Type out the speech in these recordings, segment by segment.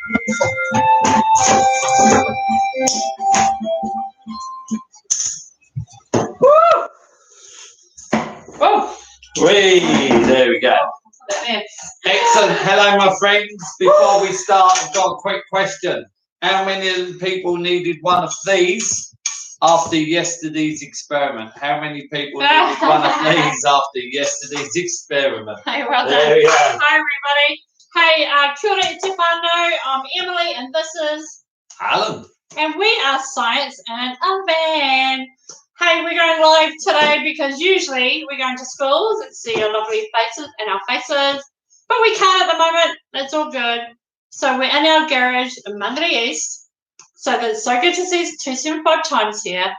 Oh, there we go. Excellent. Hello, my friends. Before we start, I've got a quick question. How many people needed one of these after yesterday's experiment? How many people needed one of these after yesterday's experiment? Hey, well there done. we go. Hi, everybody. Hey, kia ora e te whānau. I'm Emily, and this is Alan. And we are Science in a Van. Hey, we're going live today because usually we're going to schools and see your lovely faces and our faces, but we can't at the moment. It's all good. So we're in our garage in Mangere East. So that's so good to see 275 times here.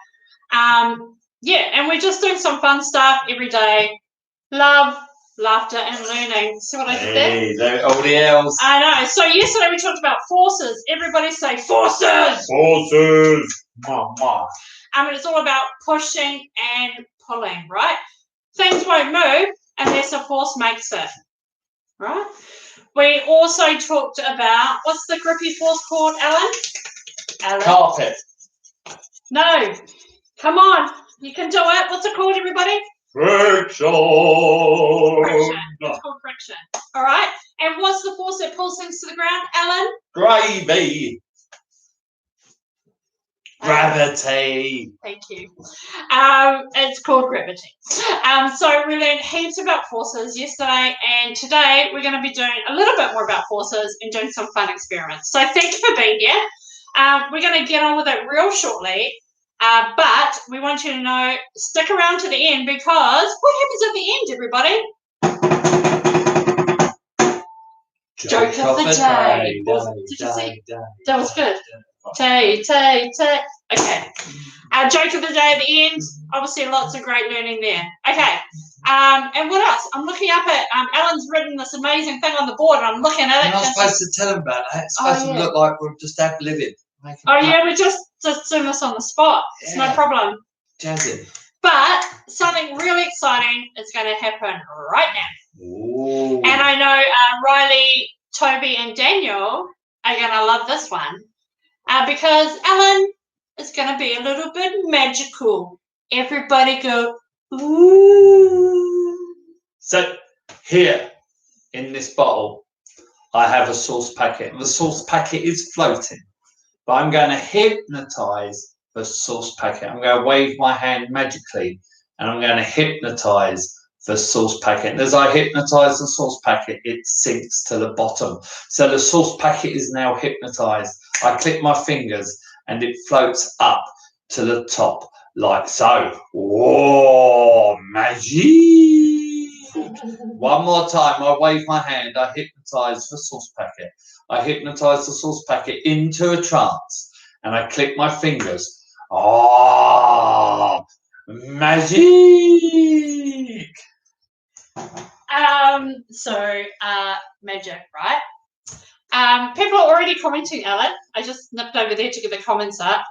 Yeah, and we're just doing some fun stuff every day. Love, laughter, and learning. See what I did there? Hey, all the L's. I know. So yesterday we talked about forces. Everybody say forces. Forces. Mama. It's all about pushing and pulling, right? Things won't move unless a force makes it, right? We also talked about, what's the grippy force called, Alan? Carpet. No. Come on. You can do it. What's it called, everybody? Friction. Friction. It's called friction. All right. And what's the force that pulls things to the ground, Alan? Gravy. Gravity. Thank you. It's called gravity. So we learned heaps about forces yesterday, and today we're going to be doing a little bit more about forces and doing some fun experiments. So thank you for being here. We're going to get on with it real shortly, but we want you to know, stick around to the end, because what happens at the end, everybody? Joke of the day. Did you see? That was good. Tay. Okay. Our joke of the day at the end. Obviously, lots of great learning there. Okay. And what else? I'm looking up at Alan's written this amazing thing on the board, and I'm looking at it. You're not supposed to tell him about that. It's supposed to look like we're just ad libbing. We just doing this on the spot. Yeah. It's no problem. Jazzy. But something really exciting is going to happen right now. Ooh. And I know Riley, Toby, and Daniel are going to love this one. Because Alan is going to be a little bit magical. Everybody go, ooh. So here in this bottle, I have a sauce packet. The sauce packet is floating, but I'm going to hypnotize the sauce packet. I'm going to wave my hand magically, and I'm going to hypnotize the sauce packet. And as I hypnotize the sauce packet, it sinks to the bottom. So the sauce packet is now hypnotized. I click my fingers and it floats up to the top like so. Whoa, magic! One more time, I wave my hand, I hypnotize the sauce packet. I hypnotize the sauce packet into a trance, and I click my fingers. Oh, magic! Magic, right? People are already commenting, Alan. I just nipped over there to get the comments up.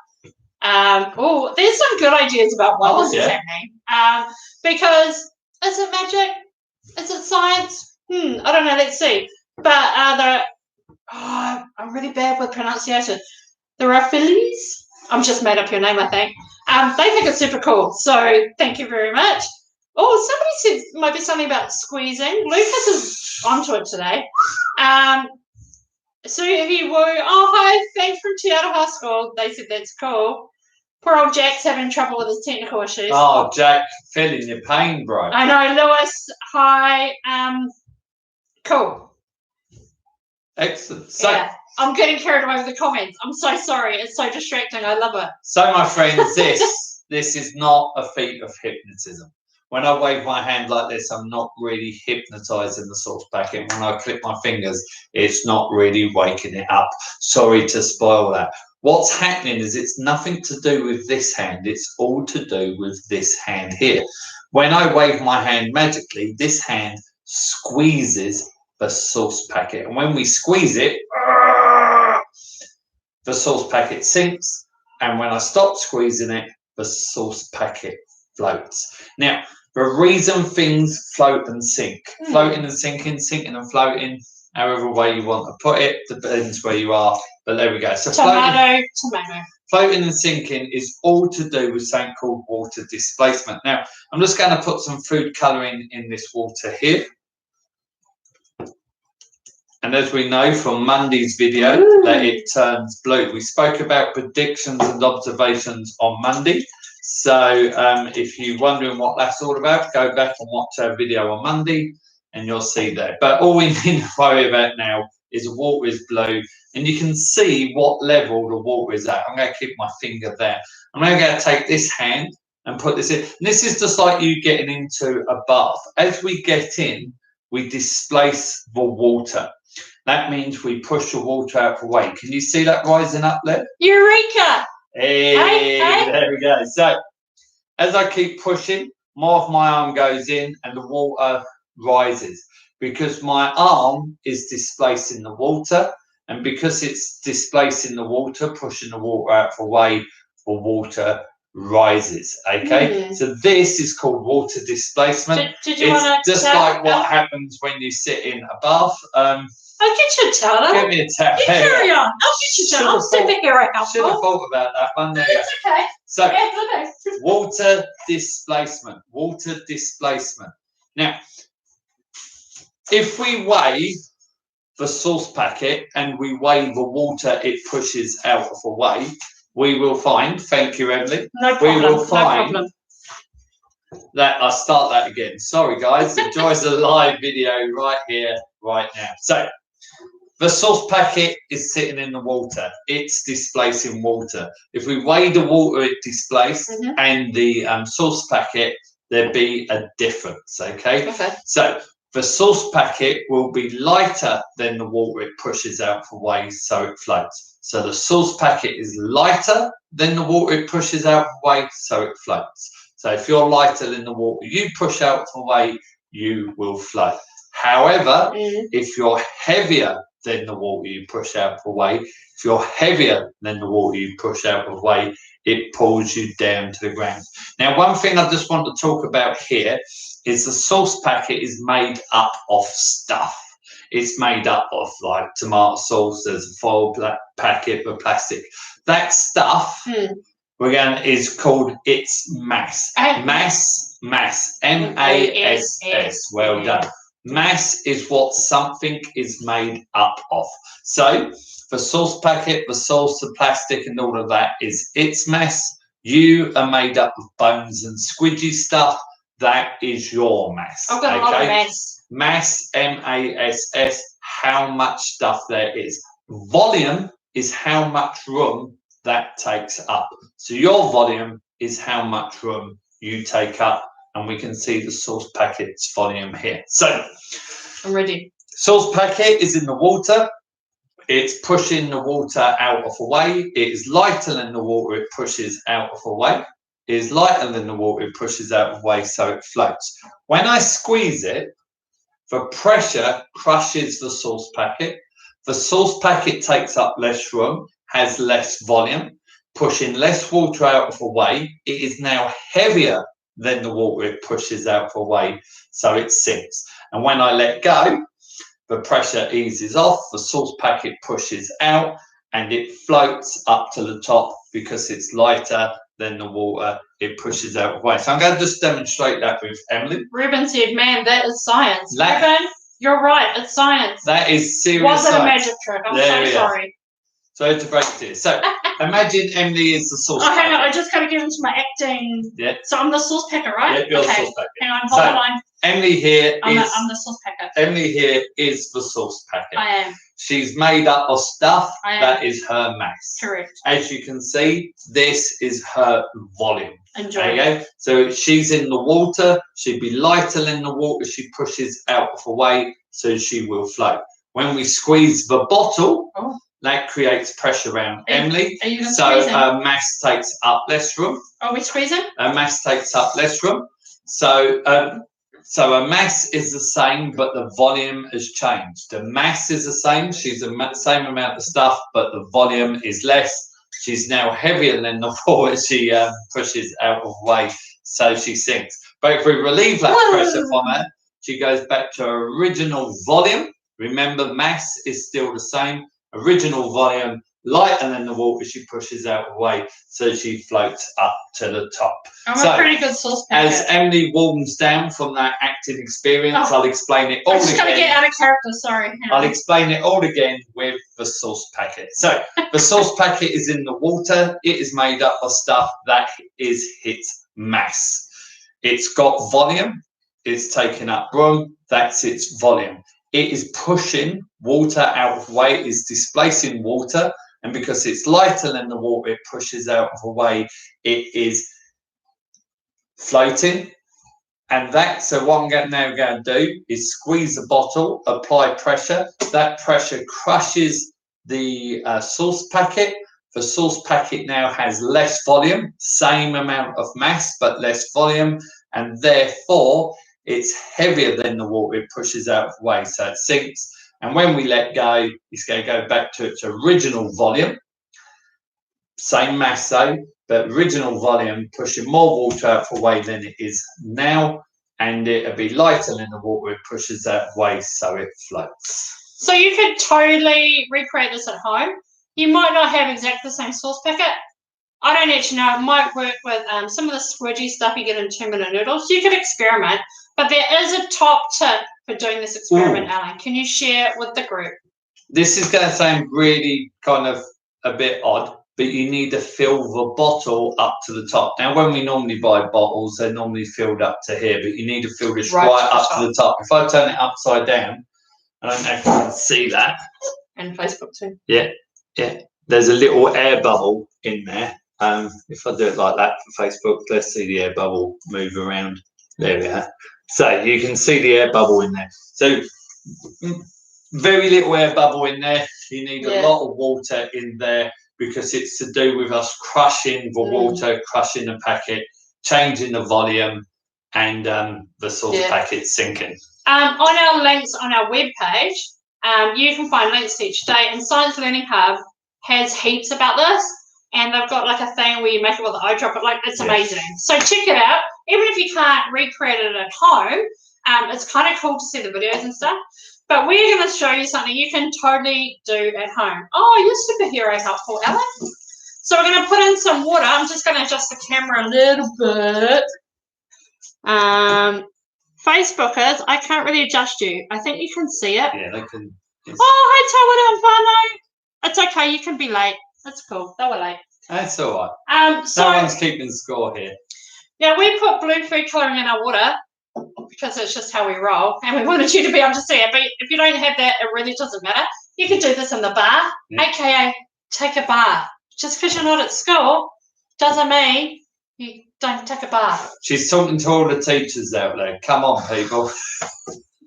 There's some good ideas about why this is happening. Because is it magic? Is it science? I don't know. Let's see. But I'm really bad with pronunciation. The Raphilis. I'm just made up your name, I think. They think it's super cool. So thank you very much. Oh, somebody said might be something about squeezing. Lucas is onto it today. Suhi Wu. Oh, hi. Thanks from Te Ara High School. They said that's cool. Poor old Jack's having trouble with his technical issues. Oh, Jack, feeling your pain, bro. I know. Lewis, hi. Cool. Excellent. So, yeah. I'm getting carried away with the comments. I'm so sorry. It's so distracting. I love it. So, my friends, this is not a feat of hypnotism. When I wave my hand like this, I'm not really hypnotizing the sauce packet. When I click my fingers, it's not really waking it up. Sorry to spoil that. What's happening is it's nothing to do with this hand. It's all to do with this hand here. When I wave my hand magically, this hand squeezes the sauce packet. And when we squeeze it, the sauce packet sinks. And when I stop squeezing it, the sauce packet floats. Now, the reason things float and sink, floating and sinking and floating, however way you want to put it, depends where you are. But there we go. So tomato. Floating and sinking is all to do with something called water displacement. Now, I'm just going to put some food colouring in this water here. And as we know from Monday's video, that it turns blue. We spoke about predictions and observations on Monday. So if you're wondering what that's all about, go back and watch our video on Monday and you'll see that. But all we need to worry about now is the water is blue. And you can see what level the water is at. I'm going to keep my finger there. I'm now going to take this hand and put this in. And this is just like you getting into a bath. As we get in, we displace the water. That means we push the water out of the way. Can you see that rising up there? Eureka! Hey, there we go. So, as I keep pushing, more of my arm goes in and the water rises because my arm is displacing the water, and because it's displacing the water, pushing the water out of the way, the water rises. Okay, so this is called water displacement. Did you want to just like what happens when you sit in a bath. I'll get you a towel. Give me a towel. You carry on. I'll get you a towel. I'll sit here right now. Should have thought about that one. There It's okay. So, yeah, water displacement. Water displacement. Now, if we weigh the sauce packet and we weigh the water it pushes out of the way, we will find, thank you, Emily. No problem. We will find no problem. that, I'll start that again. Sorry, guys. Enjoy the live video right here, right now. So, the sauce packet is sitting in the water. It's displacing water. If we weigh the water it displaced and the sauce packet, there'd be a difference, okay? So, the sauce packet will be lighter than the water it pushes out the way, so it floats. So, the sauce packet is lighter than the water it pushes out the way, so it floats. So, if you're lighter than the water you push out the way, you will float. However, if you're heavier than the water you push out the way, if you're heavier than the water you push out the way, it pulls you down to the ground. Now, one thing I just want to talk about here is the sauce packet is made up of stuff. It's made up of like tomato sauce, there's a foil packet of plastic. That stuff is called its mass. Mass, M-A-S-S. Well done. Mass is what something is made up of. So, the sauce packet, the sauce, the plastic and all of that is its mass. You are made up of bones and squidgy stuff. That is your mass. I've got a lot of mass. Mass, M-A-S-S, how much stuff there is. Volume is how much room that takes up. So your volume is how much room you take up. And we can see the sauce packet's volume here. So, I'm ready. Sauce packet is in the water. It's pushing the water out of the way. It is lighter than the water it pushes out of the way. It is lighter than the water it pushes out of the way, so it floats. When I squeeze it, the pressure crushes the sauce packet. The sauce packet takes up less room, has less volume, pushing less water out of the way. It is now heavier than the water it pushes out of the way, so it sinks. And when I let go, the pressure eases off, the sauce packet pushes out, and it floats up to the top because it's lighter than the water it pushes out of the way. So I'm going to just demonstrate that with Emily. Ruben said, man, that is science. Ruben, you're right, it's science. That is serious Wasn't science. a magic trick, I'm so sorry. So to break it. So imagine Emily is the sauce packet. Hang on, I just got to get into my acting. Yeah. So I'm the sauce packer, right? Yeah, you're the sauce packet. Hang on, hold the line. Emily here I'm the sauce packer. Emily here is the sauce packet. I am. She's made up of stuff. That is her mass. Correct. As you can see, this is her volume. Enjoy. Okay, so she's in the water. She'd be lighter than the water she pushes out of the way, so she will float. When we squeeze the bottle, that creates pressure around Emily. Are you going to so squeeze her mass takes up less room. Are we squeezing? Her mass takes up less room. So her mass is the same, but the volume has changed. The mass is the same. She's the same amount of stuff, but the volume is less. She's now heavier than the water she pushes out of the way, so she sinks. But if we relieve that pressure from her, she goes back to her original volume, Remember, mass is still the same. Original volume, lighter than the water, she pushes out away, so she floats up to the top. I'm a pretty good sauce packet. As Emily warms down from that acting experience, I'll explain it all again. I'm just going to get out of character, sorry. I'll explain it all again with the sauce packet. So, the sauce packet is in the water. It is made up of stuff that is its mass. It's got volume. It's taking up room. That's its volume. It is pushing water out of the way. It is displacing water. And because it's lighter than the water, it pushes out of the way. It is floating. And so what I'm now going to do is squeeze the bottle, apply pressure. That pressure crushes the sauce packet. The sauce packet now has less volume, same amount of mass, but less volume. And therefore, it's heavier than the water. It pushes out of the way, so it sinks. And when we let go, it's going to go back to its original volume. Same mass though, but original volume pushing more water out of the way than it is now. And it'll be lighter than the water. It pushes out of the way, so it floats. So you could totally recreate this at home. You might not have exactly the same sauce packet. I don't actually know. It might work with some of the squidgy stuff you get in 2-minute noodles. You could experiment. But there is a top tip for doing this experiment, Alan. Can you share it with the group? This is going to sound really kind of a bit odd, but you need to fill the bottle up to the top. Now, when we normally buy bottles, they're normally filled up to here, but you need to fill this right up to the top. If I turn it upside down, I don't know if you can see that. And Facebook too. Yeah. There's a little air bubble in there. If I do it like that for Facebook, let's see the air bubble move around. There we are. So you can see the air bubble in there. So very little air bubble in there. You need a lot of water in there because it's to do with us crushing the water, crushing the packet, changing the volume, and the sauce packet sinking. On our links on our webpage, you can find links to each day, and Science Learning Hub has heaps about this. And they've got like a thing where you make it with the eyedropper. Like, it's amazing. So check it out. Even if you can't recreate it at home, it's kind of cool to see the videos and stuff. But we're going to show you something you can totally do at home. Oh, you're superhero helpful, Alan. So we're going to put in some water. I'm just going to adjust the camera a little bit. Facebookers, I can't really adjust you. I think you can see it. Yeah, they can. Yes. Oh, hi, Tawana and Fano. It's okay. You can be late. That's cool. They were late. That's all right. So no one's keeping score here. Now, we put blue food colouring in our water because it's just how we roll, and we wanted you to be able to see it. But if you don't have that, it really doesn't matter. You can do this in the bar, aka take a bath. Just because you're not at school doesn't mean you don't take a bath. She's talking to all the teachers out there. Come on, people.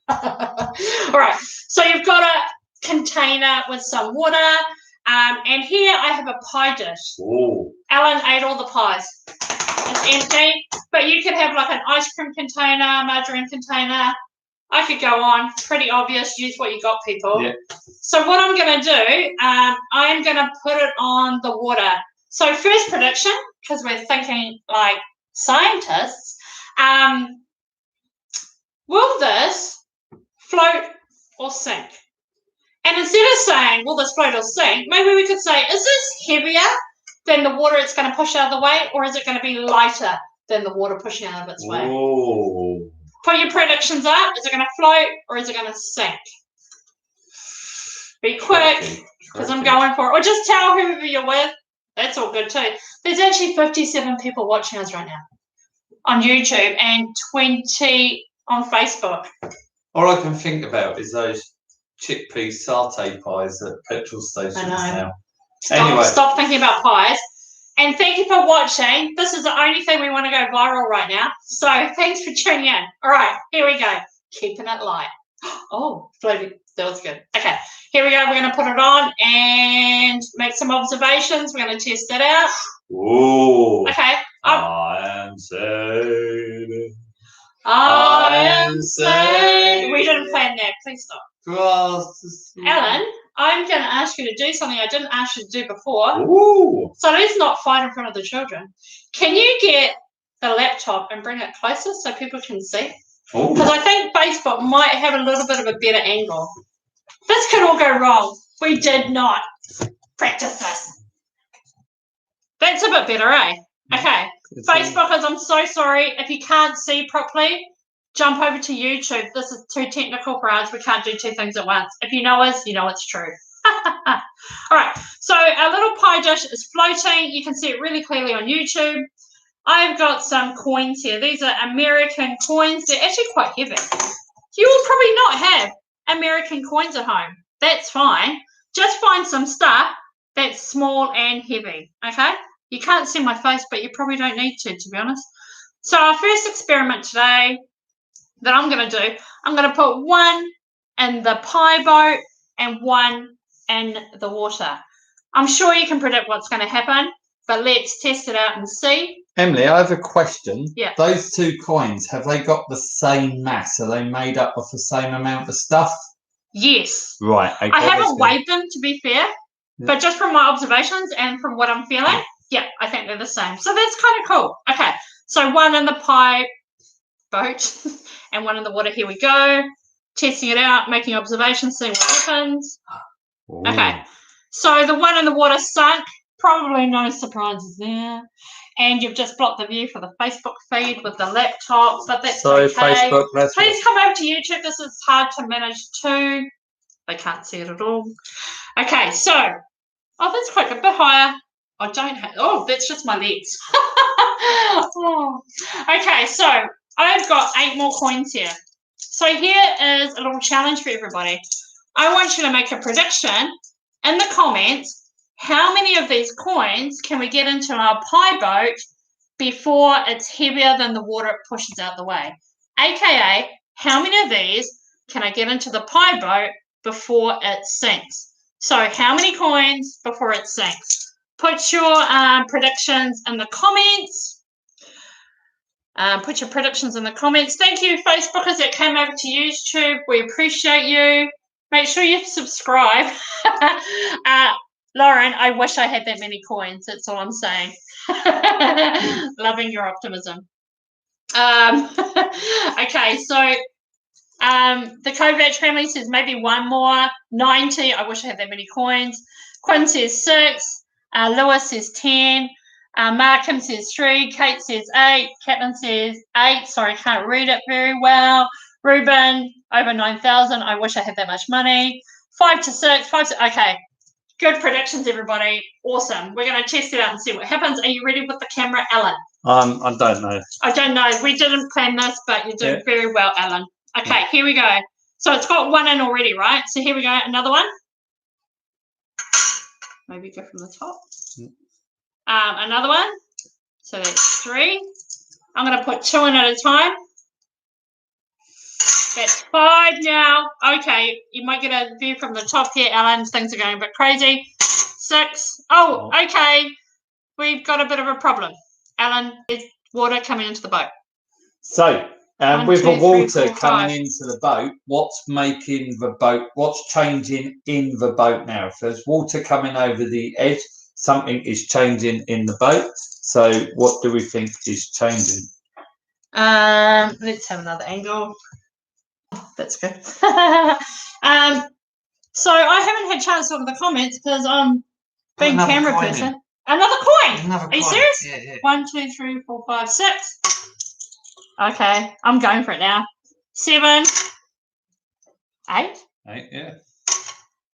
All right. So you've got a container with some water. And here I have a pie dish. Ooh. Alan ate all the pies. It's empty, but you could have like an ice cream container, margarine container. I could go on. Pretty obvious. Use what you got, people. Yep. So what I'm going to do, I'm going to put it on the water. So first prediction, because we're thinking like scientists, will this float or sink? And instead of saying, will this float or sink, maybe we could say, is this heavier than the water it's going to push out of the way, or is it going to be lighter than the water pushing out of its way? Ooh. Put your predictions up. Is it going to float or is it going to sink? Be quick, because I'm going for it. Or just tell whoever you're with. That's all good too. There's actually 57 people watching us right now on YouTube and 20 on Facebook. All I can think about is those chickpea satay pies at petrol stations now. Stop thinking about pies. And thank you for watching. This is the only thing we want to go viral right now. So thanks for tuning in. All right, here we go. Keeping it light. Oh, floating. That was good. Okay, here we go. We're going to put it on and make some observations. We're going to test it out. Ooh. Okay. I am sailing. I am sailing. We didn't plan that. Please stop. Alan, I'm going to ask you to do something I didn't ask you to do before. Ooh. So let's not fight in front of the children. Can you get the laptop and bring it closer so people can see? Because I think Facebook might have a little bit of a better angle. This could all go wrong. We did not practice this. That's a bit better, eh? Okay. Facebookers, I'm so sorry. If you can't see properly, jump over to YouTube. This is too technical for us. We can't do two things at once. If you know us, you know it's true. All right. So our little pie dish is floating. You can see it really clearly on YouTube. I've got some coins here. These are American coins. They're actually quite heavy. You will probably not have American coins at home. That's fine. Just find some stuff that's small and heavy, okay? You can't see my face, but you probably don't need to be honest. So our first experiment today that I'm going to do, I'm going to put one in the pie boat and one in the water. I'm sure you can predict what's going to happen, but let's test it out and see. Emily, I have a question. Yeah. Those two coins, have they got the same mass? Are they made up of the same amount of stuff? Yes. Right. Okay, I haven't weighed them, to be fair, but just from my observations and from what I'm feeling, yeah, I think they're the same. So that's kind of cool. Okay, so one in the pie boat and one in the water. Here we go. Testing it out, making observations, seeing what happens. Ooh. Okay, so the one in the water sunk. Probably no surprises there. And you've just blocked the view for the Facebook feed with the laptop, but that's okay. Facebook, please come over to YouTube. This is hard to manage too. They can't see it at all. Okay, so, oh, that's quite a bit higher. I don't have, oh, that's just my legs. Oh. Okay, so I've got 8 more coins here. So here is a little challenge for everybody. I want you to make a prediction in the comments. How many of these coins can we get into our pie boat before it's heavier than the water it pushes out the way? AKA, how many of these can I get into the pie boat before it sinks? So how many coins before it sinks? Put your predictions in the comments. Put your predictions in the comments. Thank you, Facebookers that came over to YouTube. We appreciate you. Make sure you subscribe. Lauren, I wish I had that many coins. That's all I'm saying. Loving your optimism. Okay, so the Kovac family says maybe one more. 90. I wish I had that many coins. Quinn says 6. Lewis says 10. Markham says 3. Kate says 8. Catelyn says 8. Sorry, can't read it very well. Ruben, over 9,000. I wish I had that much money. 5 to 6. 5 to, okay. Good predictions, everybody. Awesome. We're going to test it out and see what happens. Are you ready with the camera, Alan? I don't know. I don't know. We didn't plan this, but you're doing very well, Alan. Okay, here we go. So it's got one in already, right? So here we go. Another one. Maybe go from the top. Another one. So that's 3. I'm going to put 2 in at a time. That's 5 now. Okay, you might get a view from the top here, Alan. Things are going a bit crazy. 6. Oh, okay. We've got a bit of a problem. Alan, there's water coming into the boat. So, with the water coming into the boat, what's making the boat, what's changing in the boat now? If there's water coming over the edge, something is changing in the boat. So what do we think is changing? Let's have another angle. That's good. So I haven't had a chance to look at the comments because I'm being camera person. Another coin. Are you serious? Yeah. 1, 2, 3, 4, 5, 6. Okay, I'm going for it now. 7, 8. 8, yeah.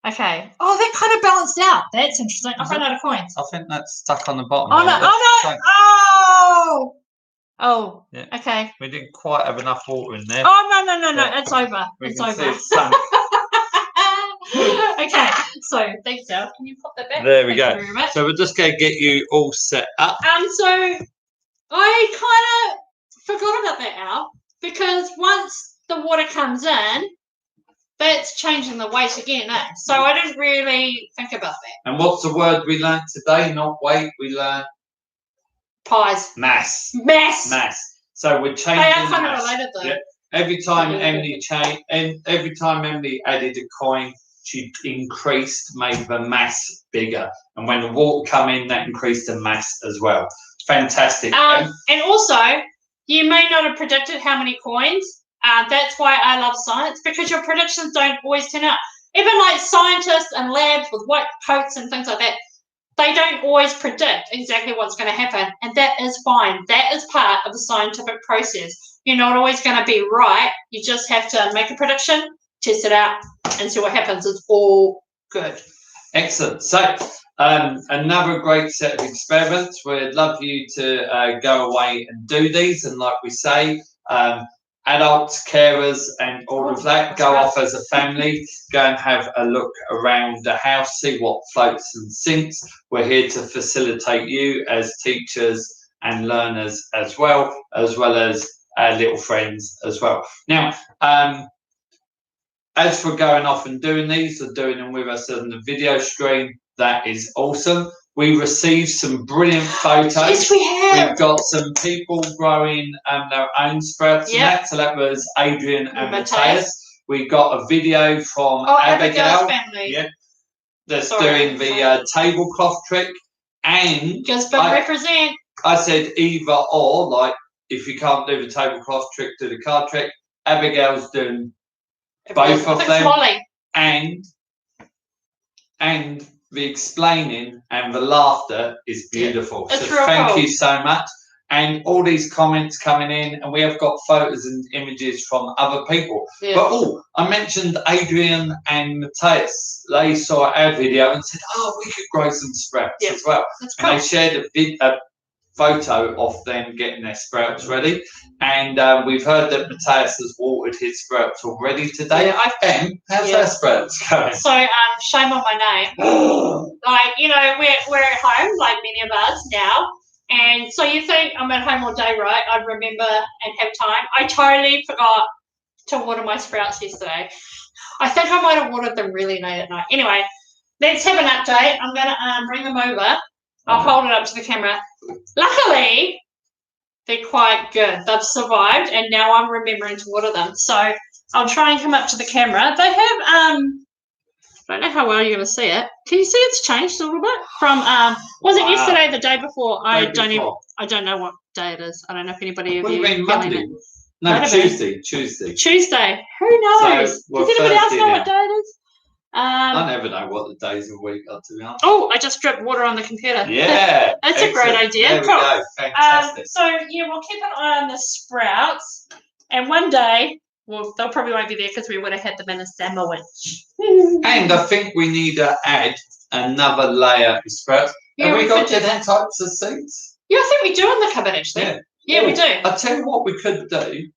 Okay. Oh, that kind of balanced out. That's interesting. I've run out of coins. I think that's stuck on the bottom. Oh, no. Oh, no. Oh. Oh, yeah. Okay. We didn't quite have enough water in there. Oh, no. It's over. It's over. Okay. So, thanks, Dale. Can you pop that back? There we go. So, we're just going to get you all set up. So, I kind of forgot about that, Al, because once the water comes in, that's changing the weight again, eh? So I didn't really think about that. And what's the word we learned today? Not weight, we learned pies. Mass. So we're changing. They are kind of related though. Yeah. Every time Emily added a coin, she made the mass bigger. And when the water come in, that increased the mass as well. Fantastic. And also, you may not have predicted how many coins. That's why I love science, because your predictions don't always turn out. even like scientists and labs with white coats and things like that, they don't always predict exactly what's going to happen, and that is fine. That is part of the scientific process. You're not always going to be right. You just have to make a prediction, test it out, and see what happens. It's all good. Excellent. So, another great set of experiments. We'd love you to go away and do these. And like we say, adults, carers, and all of that, go off as a family, go and have a look around the house, see what floats and sinks. We're here to facilitate you as teachers and learners as well as our little friends as well. Now, as for going off and doing these or doing them with us on the video screen, that is awesome. We received some brilliant photos. Yes, we have. We've got some people growing their own sprouts and that. So that was Adrian and Matthias. We got a video from Abigail. Family. Yeah, that's doing the tablecloth trick. And Gisborne represent. I said either or, like if you can't do the tablecloth trick, do the card trick. Abigail's doing both of them. Molly. And the explaining and the laughter is beautiful. It's so thank you so much. And all these comments coming in, and we have got photos and images from other people. Yeah. But I mentioned Adrian and Matthias. They saw our video and said, we could grow some sprouts as well. That's cool. And they shared a photo of them getting their sprouts ready. And we've heard that Matthias has watered his sprouts already today. Yeah, how's our sprouts going? So, shame on my name. We're at home, like many of us now. And so you think I'm at home all day, right? I'd remember and have time. I totally forgot to water my sprouts yesterday. I think I might have watered them really late at night. Anyway, let's have an update. I'm going to bring them over. I'll hold it up to the camera. Luckily, they're quite good. They've survived, and now I'm remembering to water them. So I'll try and come up to the camera. They have, I don't know how well you're going to see it. Can you see it's changed a little bit from, was it yesterday, the day before? I don't know what day it is. I don't know if anybody of you Monday. No, Tuesday. Tuesday. Who knows? Does anybody else know what day it is? I never know what the days of the week are, to be honest. Oh, I just dripped water on the computer. Yeah. That's a great idea. There we go. Fantastic. We'll keep an eye on the sprouts. And one day, they'll probably won't be there because we would have had them in a sandwich. And I think we need to add another layer of sprouts. Yeah, have we got different types of seeds? Yeah, I think we do in the cupboard, actually. Yeah, we do. I'll tell you what we could do.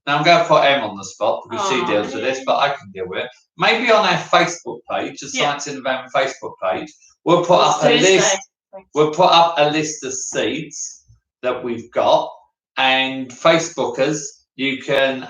Now, I'm going to put Em on the spot because she deals with this, but I can deal with it. Maybe on our Facebook page, the Science in the Van Facebook page, we'll put up a list. We'll put up a list of seeds that we've got, and Facebookers, you can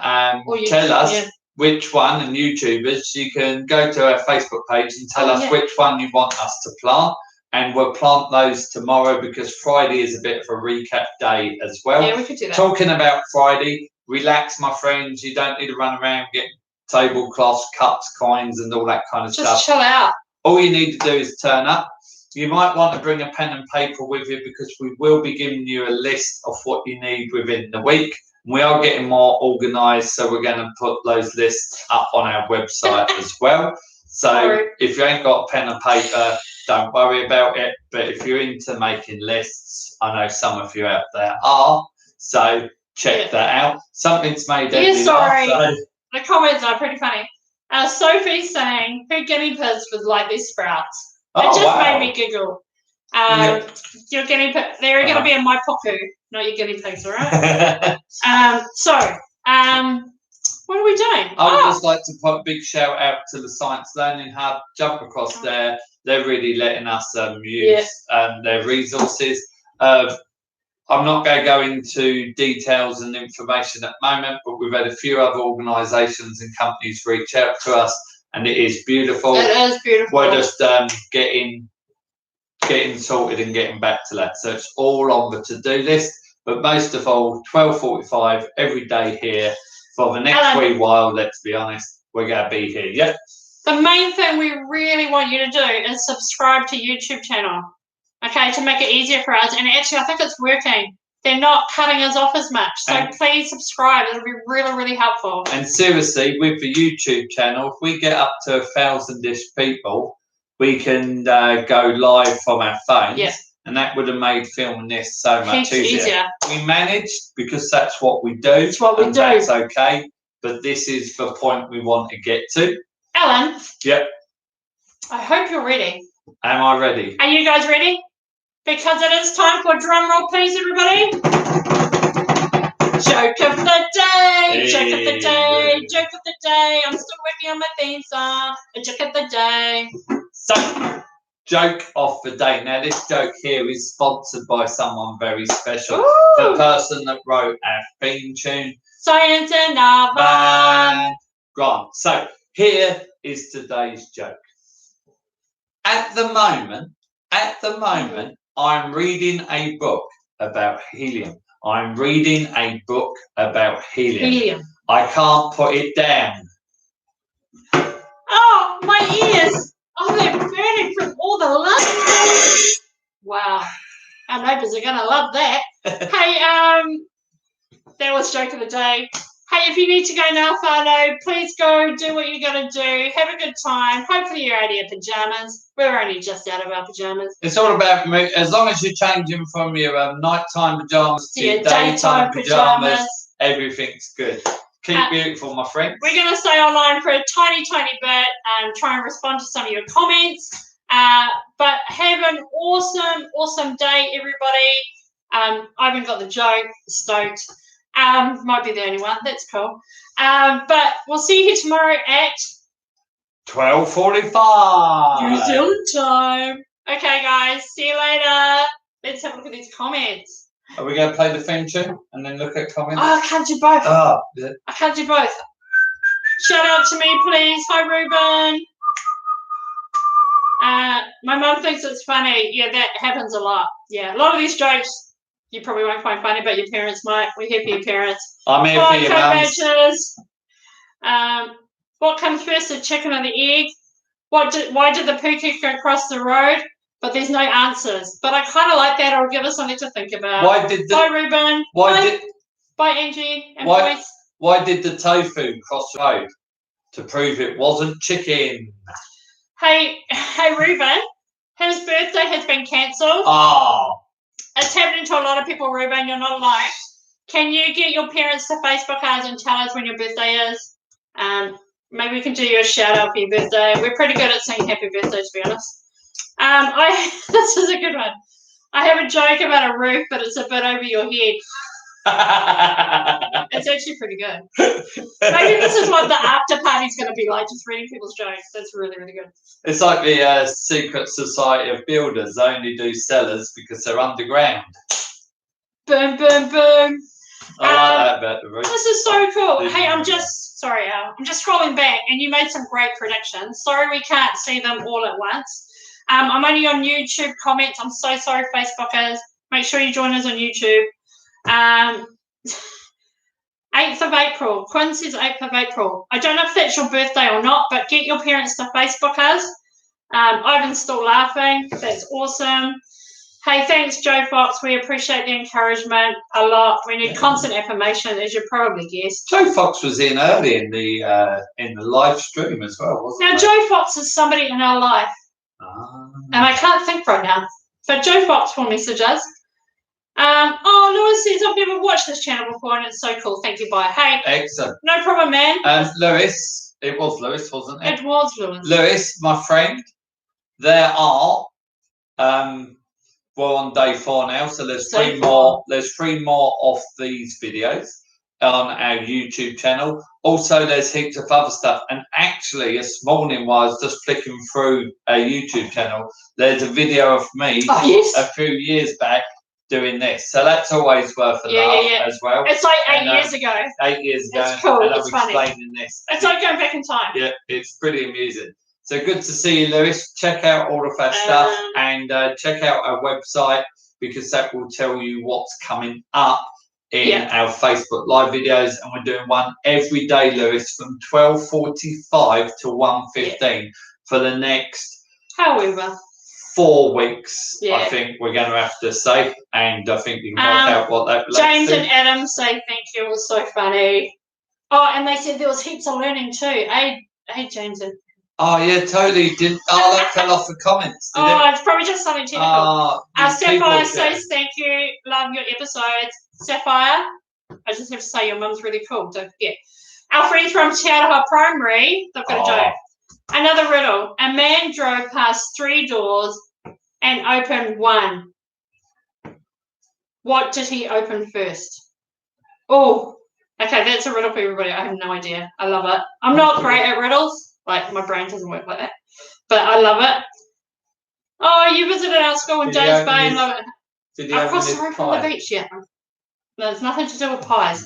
tell us which one, and YouTubers, you can go to our Facebook page and tell us which one you want us to plant, and we'll plant those tomorrow because Friday is a bit of a recap day as well. Yeah, we could do that. Talking about Friday, relax, my friends. You don't need to run around getting tablecloths, cups, coins, and all that kind of stuff. Just chill out. All you need to do is turn up. You might want to bring a pen and paper with you because we will be giving you a list of what you need within the week. We are getting more organised, so we're going to put those lists up on our website as well. So if you ain't got a pen and paper, don't worry about it. But if you're into making lists, I know some of you out there are. So check that out. Something's made every laugh. The comments are pretty funny. Sophie's saying her guinea pigs would like these sprouts. It just made me giggle. Your guinea pig, they're going to be in my poku, not your guinea pigs, all right? What are we doing? I would just like to put a big shout out to the Science Learning Hub. Jump across there. They're really letting us use their resources. I'm not going to go into details and information at the moment, but we've had a few other organisations and companies reach out to us, and it is beautiful. It is beautiful. We're just getting sorted and getting back to that. So it's all on the to-do list. But most of all, 12:45 every day here for the next wee while. Let's be honest, we're going to be here. Yeah. The main thing we really want you to do is subscribe to YouTube channel. Okay, to make it easier for us. And actually, I think it's working. they're not cutting us off as much. So And- please subscribe. It'll be really, really helpful. And seriously, with the YouTube channel, if we get up to 1,000-ish people, we can go live from our phones. Yeah. And that would have made filming this so much Heaps easier. We managed because that's what we do. It's what we do. That's okay. But this is the point we want to get to. Alan. Yep. I hope you're ready. Am I ready? Are you guys ready? Because it is time for drum roll, please, everybody. Joke of the day, joke of the day, joke of the day. I'm still working on my theme song. A joke of the day. So, joke of the day. Now, this joke here is sponsored by someone very special. Ooh. The person that wrote our theme tune. Science and Nava. Grant. So, here is today's joke. At the moment, I'm reading a book about helium. I'm reading a book about helium. Helium. I can't put it down. Oh, my ears. Oh, they're burning from all the love. Wow. Our neighbours are going to love that. Hey, that was joke of the day. Hey, if you need to go now, Fano, please go do what you're going to do. Have a good time. Hopefully you're out of your pyjamas. We're only just out of our pyjamas. It's all about me. As long as you're changing from your nighttime pyjamas to your daytime pyjamas, everyththing's good. Keep beautiful, my friend. We're going to stay online for a tiny, tiny bit and try and respond to some of your comments. But have an awesome, awesome day, everybody. I haven't got the joke. Stoked. Might be the only one. That's cool. But we'll see you tomorrow at 12:45 New Zealand time. Okay, guys. See you later. Let's have a look at these comments. Are we going to play the theme tune and then look at comments? Oh, I can't do both. Oh, I can't do both. Shout out to me, please. Hi, Ruben. My mum thinks it's funny. Yeah, that happens a lot. Yeah, a lot of these jokes you probably won't find funny, but your parents might. We're here for your parents. I'm here for your mums. Badges. What comes first, the chicken or the egg? Why did the poo go across the road? But there's no answers. But I kind of like that. It'll give us something to think about. Bye, Ruben. Bye, Angie. And Boyce. Why did the tofu cross the road? To prove it wasn't chicken. Hey, Ruben. His birthday has been cancelled. Oh. It's happening to a lot of people, Ruben. You're not alone. Can you get your parents to Facebook us and tell us when your birthday is? Maybe we can do you a shout out for your birthday. We're pretty good at saying happy birthday, to be honest. This is a good one. I have a joke about a roof, but it's a bit over your head. It's actually pretty good. Maybe this is what the after party's going to be like, just reading people's jokes. That's really, really good. It's like the secret society of builders. They only do cellars because they're underground. Boom, boom, boom. I like that about the roof. This is so cool. Hey, I'm just scrolling back, and you made some great predictions. Sorry we can't see them all at once. I'm only on YouTube comments. I'm so sorry, Facebookers. Make sure you join us on YouTube. 8th of April. Quinn says 8th of April. I don't know if that's your birthday or not, but get your parents to Facebook us. Ivan's still laughing. That's awesome. Hey, thanks, Joe Fox. We appreciate the encouragement a lot. We need constant affirmation, as you probably guessed. Joe Fox was in early in the live stream as well, wasn't he? Now, Joe Fox is somebody in our life, and I can't think right now. But Joe Fox will message us. Lewis says, I've never watched this channel before, and it's so cool. Thank you, bye. Hey, excellent. No problem, man. Lewis, it was Lewis, wasn't it? It was Lewis. Lewis, my friend, there are, we're on day 4 now, so there's three more. There's 3 more of these videos on our YouTube channel. Also, there's heaps of other stuff. And actually, this morning while I was just flicking through our YouTube channel, there's a video of me a few years back doing this. So that's always worth a laugh as well. It's like 8 years ago. 8 years ago. It's cool. And It's I'm funny. explaining this. It's like going back in time. Yeah, it's pretty amusing. So good to see you, Lewis. Check out all of our stuff and check out our website because that will tell you what's coming up in our Facebook Live videos. And we're doing one every day, Lewis, from 12:45 to 1:15 for the next... However. 4 weeks, Yeah. I think we're going to have to say, and I think you can work out what that relates James to. and Adam say thank you. It was so funny. Oh, and they said there was heaps of learning too. Hey, James and. Oh yeah, totally. Didn't that fell off the comments? Did it? It's probably just something technical. Sapphire says thank you. Love your episodes. Sapphire, I just have to say your mum's really cool. Don't forget. Our friends from Te Aroha Primary, they've got a joke. Another riddle. A man drove past 3 doors and opened one. What did he open first? Oh, okay, that's a riddle for everybody. I have no idea. I love it. I'm not great at riddles. Like, my brain doesn't work like that. But I love it. Oh, you visited our school in James Bay and love it. Across the road from the beach, yeah. There's nothing to do with pies.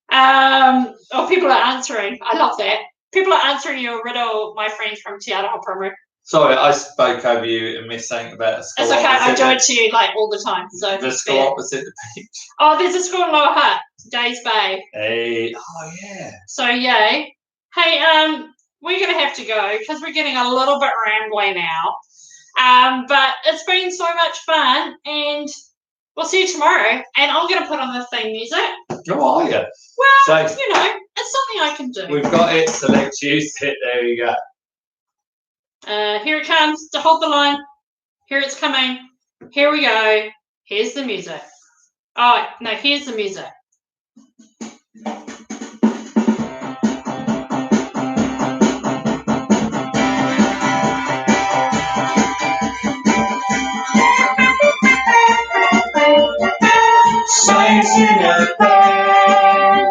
People are answering. I love that. People are answering your riddle, my friends from Te Aroha Primary. Sorry, I spoke over you and missed saying about a school. It's okay, I do it to you like all the time. So the school opposite the beach. Oh, there's a school in Lower Hutt, Days Bay. Hey, oh yeah. So yay. Hey, we're gonna have to go because we're getting a little bit rambly now. But it's been so much fun, and we'll see you tomorrow. And I'm gonna put on the theme music. Oh, are you? Well, you know, it's something I can do. We've got it, so let's use it. There you go. Here it comes. To hold the line. Here it's coming. Here we go. Here's the music. Oh, no, here's the music. Science in a bag.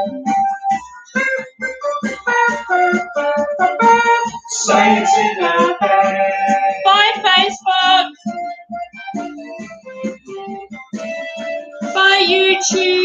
Science in a bag. Bye, Facebook. Bye, YouTube.